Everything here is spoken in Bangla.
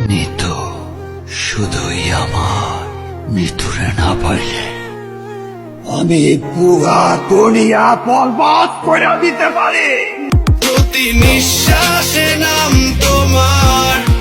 নিতু শুধুই আমার, নিতুরে না পাইলে আমি পুরা দুনিয়া বরবাদ করে দিতে পারি। প্রতি নিঃশ্বাসে নাম তোমার।